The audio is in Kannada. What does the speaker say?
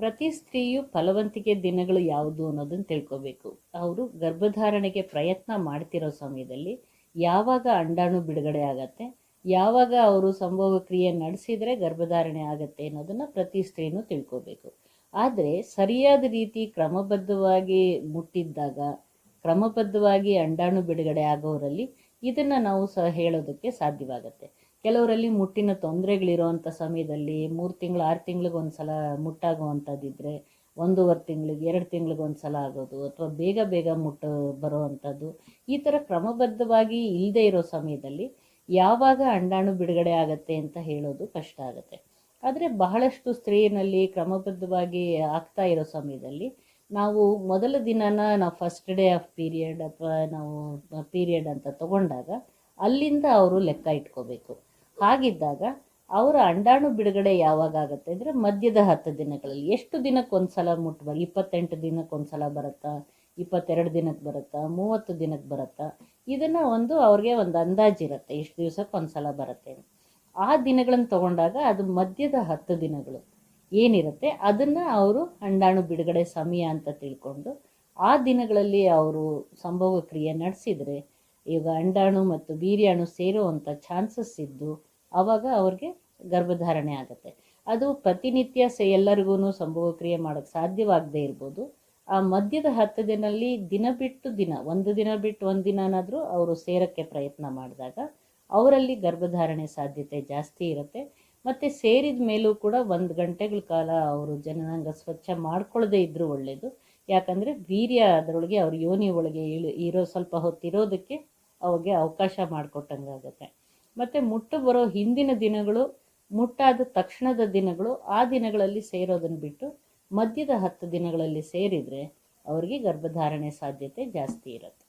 ಪ್ರತಿ ಸ್ತ್ರೀಯು ಫಲವಂತಿಕೆ ದಿನಗಳು ಯಾವುದು ಅನ್ನೋದನ್ನು ತಿಳ್ಕೋಬೇಕು. ಅವರು ಗರ್ಭಧಾರಣೆಗೆ ಪ್ರಯತ್ನ ಮಾಡ್ತಿರೋ ಸಮಯದಲ್ಲಿ ಯಾವಾಗ ಅಂಡಾಣು ಬಿಡುಗಡೆ ಆಗತ್ತೆ, ಯಾವಾಗ ಅವರು ಸಂಭೋಗ ಕ್ರಿಯೆ ನಡೆಸಿದರೆ ಗರ್ಭಧಾರಣೆ ಆಗತ್ತೆ ಅನ್ನೋದನ್ನು ಪ್ರತಿ ಸ್ತ್ರೀನೂ ತಿಳ್ಕೋಬೇಕು. ಆದರೆ ಸರಿಯಾದ ರೀತಿ ಕ್ರಮಬದ್ಧವಾಗಿ ಮುಟ್ಟಿದ್ದಾಗ, ಕ್ರಮಬದ್ಧವಾಗಿ ಅಂಡಾಣು ಬಿಡುಗಡೆ ಆಗೋರಲ್ಲಿ ಇದನ್ನು ನಾವು ಸಹ ಹೇಳೋದಕ್ಕೆ ಸಾಧ್ಯವಾಗತ್ತೆ. ಕೆಲವರಲ್ಲಿ ಮುಟ್ಟಿನ ತೊಂದರೆಗಳಿರೋವಂಥ ಸಮಯದಲ್ಲಿ 3 ತಿಂಗಳು 6 ತಿಂಗಳಿಗೆ ಒಂದು ಸಲ ಮುಟ್ಟಾಗುವಂಥದ್ದಿದ್ರೆ, 1.5 ತಿಂಗಳಿಗೆ 2 ತಿಂಗಳಿಗೆ ಒಂದು ಸಲ ಆಗೋದು, ಅಥವಾ ಬೇಗ ಬೇಗ ಮುಟ್ಟು ಬರೋವಂಥದ್ದು, ಈ ಥರ ಕ್ರಮಬದ್ಧವಾಗಿ ಇಲ್ಲದೆ ಇರೋ ಸಮಯದಲ್ಲಿ ಯಾವಾಗ ಅಂಡಾಣು ಬಿಡುಗಡೆ ಆಗತ್ತೆ ಅಂತ ಹೇಳೋದು ಕಷ್ಟ ಆಗುತ್ತೆ. ಆದರೆ ಬಹಳಷ್ಟು ಸ್ತ್ರೀಯಲ್ಲಿ ಕ್ರಮಬದ್ಧವಾಗಿ ಆಗ್ತಾ ಇರೋ ಸಮಯದಲ್ಲಿ ನಾವು ಮೊದಲ ದಿನನ ನಾವು ಫಸ್ಟ್ ಡೇ ಆಫ್ ಪೀರಿಯಡ್ ಅಥವಾ ನಾವು ಪೀರಿಯಡ್ ಅಂತ ತಗೊಂಡಾಗ ಅಲ್ಲಿಂದ ಅವರು ಲೆಕ್ಕ ಇಟ್ಕೋಬೇಕು. ಹಾಗಿದ್ದಾಗ ಅವರ ಅಂಡಾಣು ಬಿಡುಗಡೆ ಯಾವಾಗ ಆಗುತ್ತೆ ಅಂದರೆ ಮಧ್ಯದ 10 ದಿನಗಳಲ್ಲಿ. ಎಷ್ಟು ದಿನಕ್ಕೊಂದು ಸಲ ಮುಟ್ಬಾರ್ದು? 28 ದಿನಕ್ಕೊಂದು ಸಲ ಬರುತ್ತಾ, 22 ದಿನಕ್ಕೆ ಬರುತ್ತಾ, 30 ದಿನಕ್ಕೆ ಬರುತ್ತಾ? ಇದನ್ನು ಅವ್ರಿಗೆ ಒಂದು ಅಂದಾಜಿರುತ್ತೆ, ಇಷ್ಟು ದಿವಸಕ್ಕೆ ಒಂದು ಸಲ ಬರುತ್ತೆ. ಆ ದಿನಗಳನ್ನು ತಗೊಂಡಾಗ ಅದು ಮಧ್ಯದ 10 ದಿನಗಳು ಏನಿರುತ್ತೆ ಅದನ್ನು ಅವರು ಅಂಡಾಣು ಬಿಡುಗಡೆ ಸಮಯ ಅಂತ ತಿಳ್ಕೊಂಡು ಆ ದಿನಗಳಲ್ಲಿ ಅವರು ಸಂಭೋಗ ಕ್ರಿಯೆ ನಡೆಸಿದರೆ ಈಗ ಅಂಡಾಣು ಮತ್ತು ವೀರ್ಯಾಣು ಸೇರುವಂಥ ಚಾನ್ಸಸ್ ಇದ್ದು ಆವಾಗ ಅವ್ರಿಗೆ ಗರ್ಭಧಾರಣೆ ಆಗುತ್ತೆ. ಅದು ಪ್ರತಿನಿತ್ಯ ಎಲ್ಲರಿಗೂ ಸಂಭೋಗ ಕ್ರಿಯೆ ಮಾಡೋಕ್ಕೆ ಸಾಧ್ಯವಾಗದೇ ಇರ್ಬೋದು. ಆ ಮಧ್ಯದ 10 ದಿನಲ್ಲಿ ದಿನ ಬಿಟ್ಟು ದಿನ, ಒಂದು ದಿನ ಬಿಟ್ಟು ಒಂದು ದಿನನಾದರೂ ಅವರು ಸೇರೋಕ್ಕೆ ಪ್ರಯತ್ನ ಮಾಡಿದಾಗ ಅವರಲ್ಲಿ ಗರ್ಭಧಾರಣೆ ಸಾಧ್ಯತೆ ಜಾಸ್ತಿ ಇರುತ್ತೆ. ಮತ್ತು ಸೇರಿದ ಮೇಲೂ ಕೂಡ 1 ಗಂಟೆಗಳ ಕಾಲ ಅವರು ಜನನಾಂಗ ಸ್ವಚ್ಛ ಮಾಡ್ಕೊಳ್ಳದೆ ಇದ್ದರೂ ಒಳ್ಳೆಯದು. ಯಾಕಂದರೆ ವೀರ್ಯ ಅದರೊಳಗೆ ಅವ್ರ ಯೋನಿ ಒಳಗೆ ಸ್ವಲ್ಪ ಹೊತ್ತಿರೋದಕ್ಕೆ ಅವ್ರಿಗೆ ಅವಕಾಶ ಮಾಡಿಕೊಟ್ಟಂಗಾಗುತ್ತೆ. ಮತ್ತು ಮುಟ್ಟು ಬರೋ ಹಿಂದಿನ ದಿನಗಳು, ಮುಟ್ಟಾದ ತಕ್ಷಣದ ದಿನಗಳು, ಆ ದಿನಗಳಲ್ಲಿ ಸೇರೋದನ್ನು ಬಿಟ್ಟು ಮಧ್ಯದ 10 ದಿನಗಳಲ್ಲಿ ಸೇರಿದರೆ ಅವರಿಗೆ ಗರ್ಭಧಾರಣೆ ಸಾಧ್ಯತೆ ಜಾಸ್ತಿ ಇರುತ್ತೆ.